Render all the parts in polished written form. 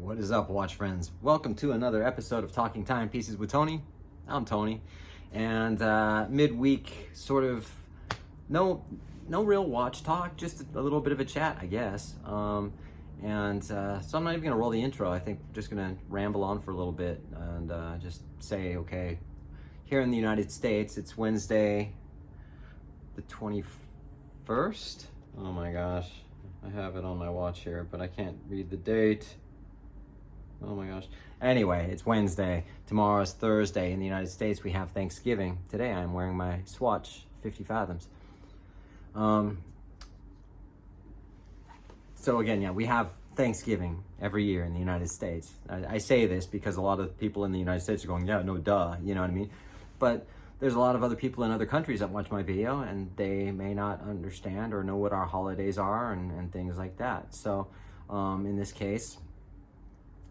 What is up, watch friends? Welcome to another episode of Talking Timepieces with Tony. I'm Tony, and midweek sort of no real watch talk, just a little bit of a chat, I guess. So I'm not even gonna roll the intro. I think I'm just gonna ramble on for a little bit and just say, okay, here in the United States, it's Wednesday, the 21st. Oh my gosh, I have it on my watch here, but I can't read the date. Oh my gosh. Anyway, it's Wednesday. Tomorrow is Thursday. In the United States, we have Thanksgiving. Today, I'm wearing my Swatch 50 Fathoms. So again, yeah, we have Thanksgiving every year in the United States. I say this because a lot of people in the United States are going, yeah, no, duh, you know what I mean? But there's a lot of other people in other countries that watch my video, and they may not understand or know what our holidays are and things like that. So in this case,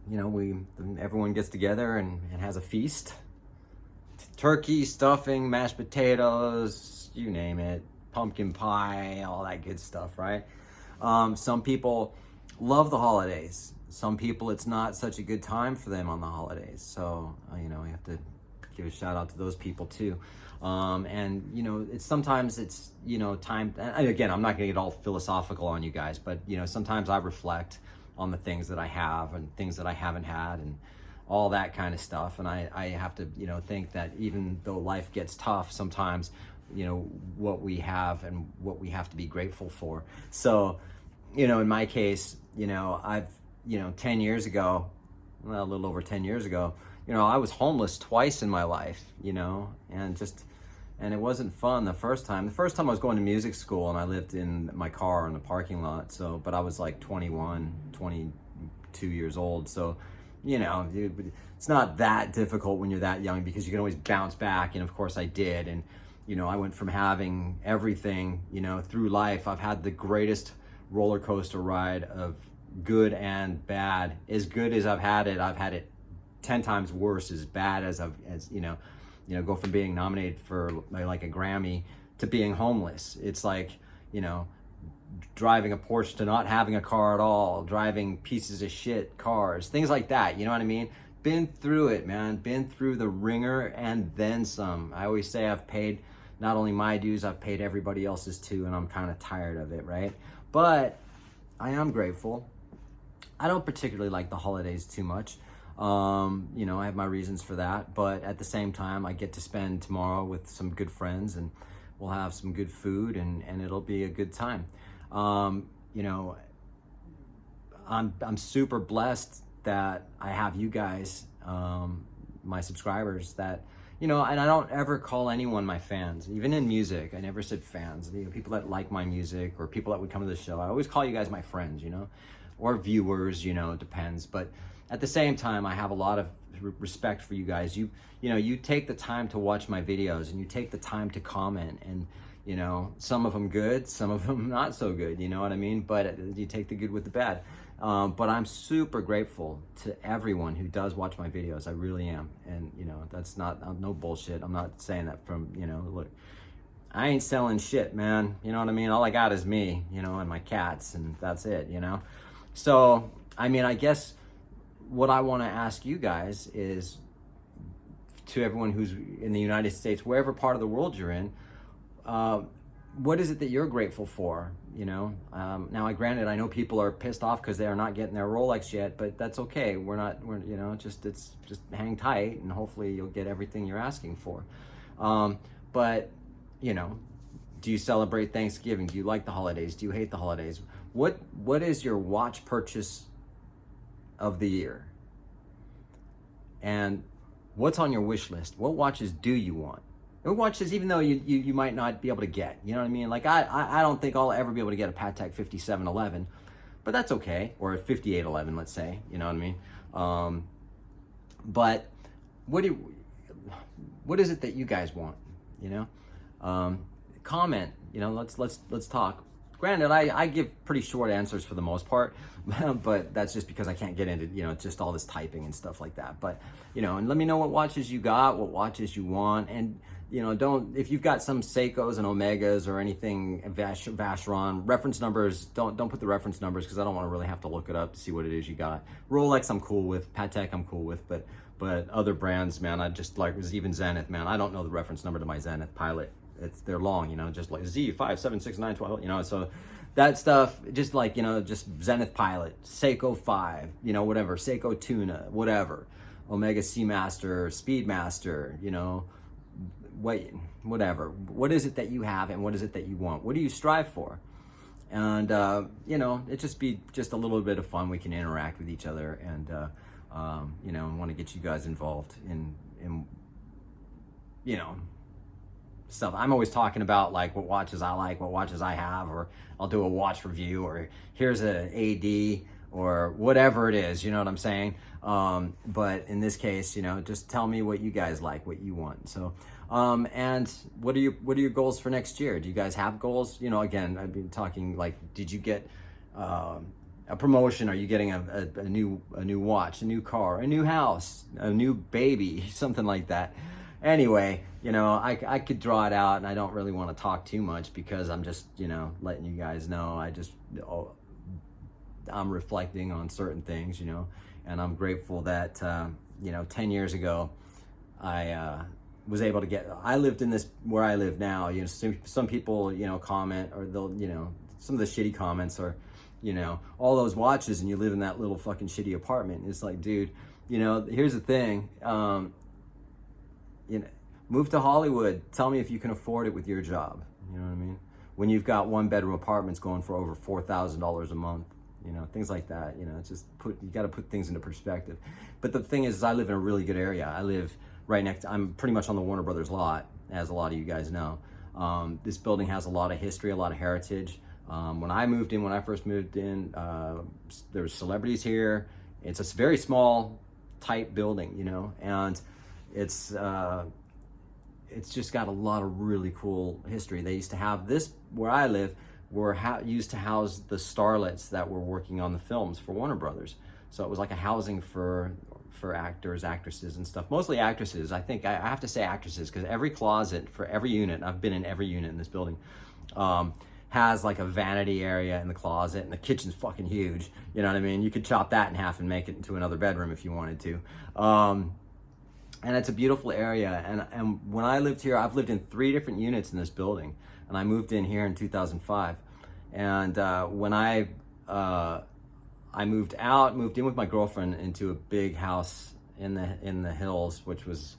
you know, everyone gets together and has a feast. Turkey, stuffing, mashed potatoes, you name it, pumpkin pie, all that good stuff, right? Some people love the holidays. Some people, it's not such a good time for them on the holidays. So, you know, we have to give a shout out to those people too. And, you know, sometimes it's, you know, time, and again, I'm not gonna get all philosophical on you guys, but, you know, sometimes I reflect on the things that I have and things that I haven't had and all that kind of stuff. And I have to, you know, think that even though life gets tough, sometimes, you know, what we have and what we have to be grateful for. So, you know, in my case, you know, 10 years ago, well, a little over 10 years ago, you know, I was homeless twice in my life, you know, and it wasn't fun the first time. The first time I was going to music school and I lived in my car in the parking lot. So, but I was like 21, 22 years old. So, you know, it's not that difficult when you're that young because you can always bounce back. And of course I did. And, you know, I went from having everything, you know, through life. I've had the greatest roller coaster ride of good and bad. As good as I've had it 10 times worse, as bad as you know, go from being nominated for like a Grammy to being homeless. It's like, you know, driving a Porsche to not having a car at all, driving pieces of shit cars, things like that. You know what I mean? Been through it, man. Been through the ringer and then some. I always say I've paid not only my dues, I've paid everybody else's too, and I'm kind of tired of it, right? But I am grateful. I don't particularly like the holidays too much. You know, I have my reasons for that, but at the same time, I get to spend tomorrow with some good friends and we'll have some good food and it'll be a good time. You know, I'm super blessed that I have you guys, my subscribers that, you know, and I don't ever call anyone my fans, even in music. I never said fans, you know, people that like my music or people that would come to the show. I always call you guys my friends, you know, or viewers, you know, it depends. But at the same time, I have a lot of respect for you guys. You know, you take the time to watch my videos and you take the time to comment, and, you know, some of them good, some of them not so good, you know what I mean? But you take the good with the bad. But I'm super grateful to everyone who does watch my videos. I really am. And, you know, that's not, no bullshit. I'm not saying that from, you know, look, I ain't selling shit, man. You know what I mean? All I got is me, you know, and my cats, and that's it, you know? So, I mean, I guess what I want to ask you guys is, to everyone who's in the United States, wherever part of the world you're in, what is it that you're grateful for? You know, now, granted, I know people are pissed off because they are not getting their Rolex yet, but that's okay. We're you know, just hang tight and hopefully you'll get everything you're asking for. But, you know, do you celebrate Thanksgiving? Do you like the holidays? Do you hate the holidays? What is your watch purchase of the year? And what's on your wish list? What watches do you want? What watches, even though you might not be able to get, you know what I mean? Like I don't think I'll ever be able to get a Patek 5711, but that's okay. Or a 5811, let's say, you know what I mean? But what is it that you guys want? You know, comment, you know, let's talk. Granted, I give pretty short answers for the most part, but that's just because I can't get into, you know, just all this typing and stuff like that. But, you know, and let me know what watches you got, what watches you want. And you know, don't, if you've got some Seikos and Omegas or anything, Vacheron, reference numbers, don't put the reference numbers, because I don't want to really have to look it up to see what it is you got. Rolex I'm cool with, Patek I'm cool with, but other brands, man, I just like, even Zenith, man, I don't know the reference number to my Zenith Pilot. They're long, you know, just like Z5, 7, 6, 9, 12, you know, so that stuff, just like, you know, just Zenith Pilot, Seiko 5, you know, whatever, Seiko Tuna, whatever, Omega Seamaster, Speedmaster, you know, whatever. What is it that you have, and what is it that you want? What do you strive for? And, you know, it just be just a little bit of fun. We can interact with each other, and, you know, want to get you guys involved in, you know, stuff. I'm always talking about like what watches I like, what watches I have, or I'll do a watch review, or here's a AD, or whatever it is, you know what I'm saying? But in this case, you know, just tell me what you guys like, what you want. So, and what are your goals for next year? Do you guys have goals? You know, again, I've been talking like, did you get a promotion? Are you getting a new watch, a new car, a new house, a new baby, something like that? Anyway, you know, I could draw it out, and I don't really want to talk too much, because I'm just, you know, letting you guys know. I'm reflecting on certain things, you know, and I'm grateful that, you know, 10 years ago, I was able to I lived in this, where I live now, you know, some people, you know, comment, or they'll, you know, some of the shitty comments are, you know, all those watches, and you live in that little fucking shitty apartment. It's like, dude, you know, here's the thing, you know, move to Hollywood. Tell me if you can afford it with your job. You know what I mean? When you've got 1-bedroom apartments going for over $4,000 a month, you know, things like that. You know, it's just you got to put things into perspective. But the thing is I live in a really good area. I live right next. I'm pretty much on the Warner Brothers lot, as a lot of you guys know. This building has a lot of history, a lot of heritage. When I first moved in, there were celebrities here. It's a very small, tight building, you know, and it's just got a lot of really cool history. They used to have this, where I live, used to house the starlets that were working on the films for Warner Brothers. So it was like a housing for actors, actresses, and stuff. Mostly actresses. I think I have to say actresses, because every closet for every unit, I've been in every unit in this building, has like a vanity area in the closet, and the kitchen's fucking huge. You know what I mean? You could chop that in half and make it into another bedroom if you wanted to. And it's a beautiful area. And when I lived here, I've lived in 3 different units in this building, and I moved in here in 2005. And when I moved in with my girlfriend into a big house in the hills, which was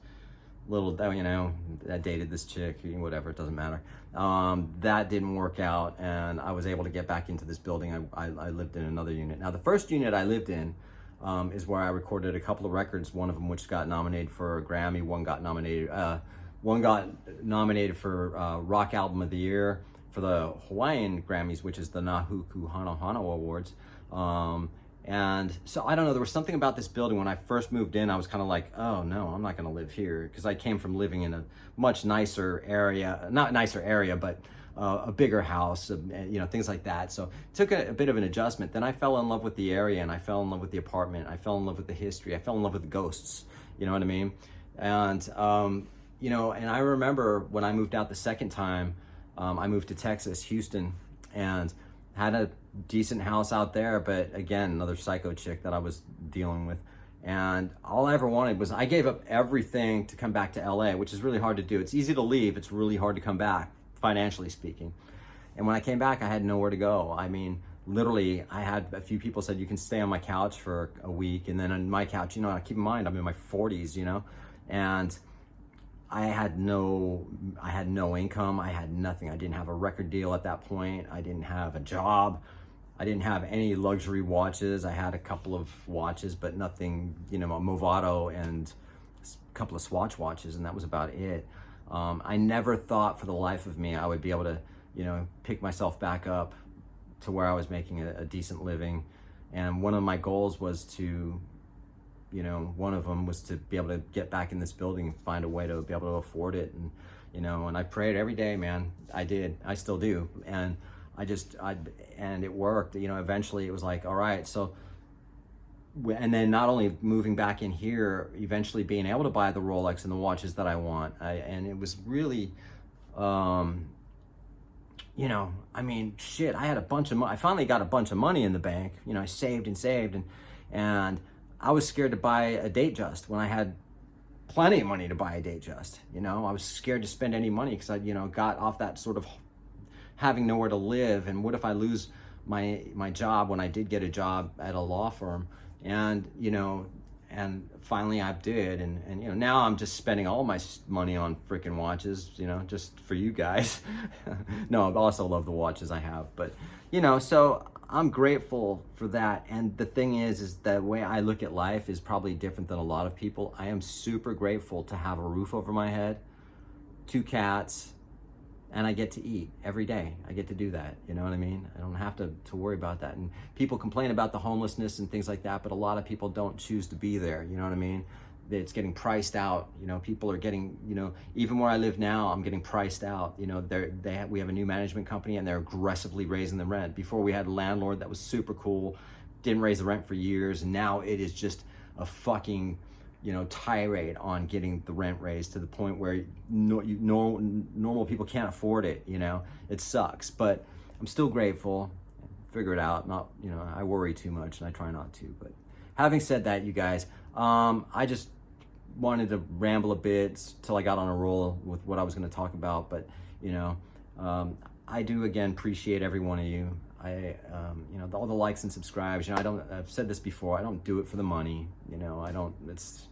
little, you know, I dated this chick, whatever, it doesn't matter. That didn't work out, and I was able to get back into this building. I lived in another unit. Now, the first unit I lived in is where I recorded a couple of records, one of them which got nominated for a Grammy, one got nominated for Rock Album of the Year for the Hawaiian Grammys, which is the Nahuku Hano Hano Awards. And so, I don't know, there was something about this building. When I first moved in, I was kind of like, oh no, I'm not gonna live here, because I came from living in a much nicer area, not nicer area, but a bigger house, you know, things like that. So it took a bit of an adjustment. Then I fell in love with the area, and I fell in love with the apartment. I fell in love with the history. I fell in love with the ghosts, you know what I mean? And, you know, and I remember when I moved out the second time, I moved to Texas, Houston, and had a decent house out there, but again, another psycho chick that I was dealing with. And all I ever wanted was, I gave up everything to come back to LA, which is really hard to do. It's easy to leave. It's really hard to come back, financially speaking. And when I came back, I had nowhere to go. I mean, literally, I had a few people said, you can stay on my couch for a week. And then on my couch, you know, keep in mind, I'm in my 40s, you know, and I had no income. I had nothing. I didn't have a record deal at that point. I didn't have a job. I didn't have any luxury watches. I had a couple of watches, but nothing, you know, a Movado and a couple of Swatch watches, and that was about it. I never thought for the life of me I would be able to, you know, pick myself back up to where I was making a decent living. And one of my goals was to, you know, one of them was to be able to get back in this building and find a way to be able to afford it. And, you know, and I prayed every day, man. I did. I still do. And and it worked. You know, eventually it was like, all right, so and then not only moving back in here, eventually being able to buy the Rolex and the watches that I want. And it was really, you know, I mean, shit, I had a bunch of money. I finally got a bunch of money in the bank. You know, I saved and saved, and I was scared to buy a Datejust when I had plenty of money to buy a Datejust. You know, I was scared to spend any money because I, you know, got off that sort of having nowhere to live, and what if I lose my job when I did get a job at a law firm. And, you know, and finally I did. And, you know, now I'm just spending all my money on freaking watches, you know, just for you guys. No, I also love the watches I have, but, you know, so I'm grateful for that. And the thing is the way I look at life is probably different than a lot of people. I am super grateful to have a roof over my head, 2 cats, and I get to eat every day. I get to do that, you know what I mean? I don't have to worry about that. And people complain about the homelessness and things like that, but a lot of people don't choose to be there, you know what I mean? It's getting priced out, you know, people are getting, you know, even where I live now, I'm getting priced out. You know, we have a new management company and they're aggressively raising the rent. Before we had a landlord that was super cool, didn't raise the rent for years, and now it is just a fucking, you know, tirade on getting the rent raised to the point where normal people can't afford it, you know. It sucks, but I'm still grateful. Figure it out. Not, you know, I worry too much and I try not to. But having said that, you guys, I just wanted to ramble a bit till I got on a roll with what I was going to talk about. But, you know, I do again appreciate every one of you. You know, all the likes and subscribes. You know, I've said this before. I don't do it for the money. You know, I don't. That's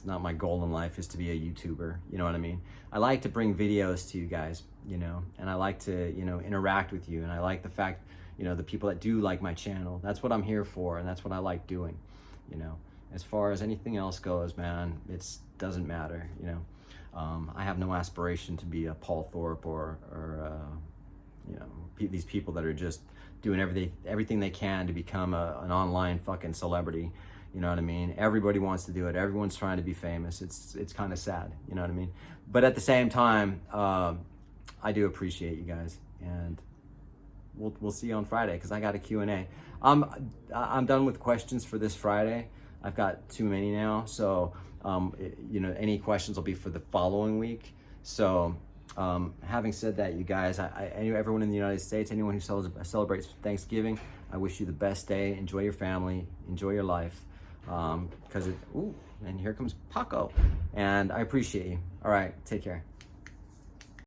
not my goal in life, is to be a YouTuber. You know what I mean? I like to bring videos to you guys. You know, and I like to, you know, interact with you, and I like the fact, you know, the people that do like my channel. That's what I'm here for, and that's what I like doing. You know, as far as anything else goes, man, it doesn't matter. You know, I have no aspiration to be a Paul Thorpe or you know, these people that are just doing everything they can to become an online fucking celebrity. You know what I mean? Everybody wants to do it. Everyone's trying to be famous. It's kind of sad. You know what I mean? But at the same time, I do appreciate you guys, and we'll see you on Friday, because I got a Q&A. I'm done with questions for this Friday. I've got too many now, so you know, any questions will be for the following week. So having said that, you guys, everyone in the United States, anyone who celebrates Thanksgiving, I wish you the best day. Enjoy your family, enjoy your life, because ooh, and here comes Paco, and I appreciate you. All right, take care.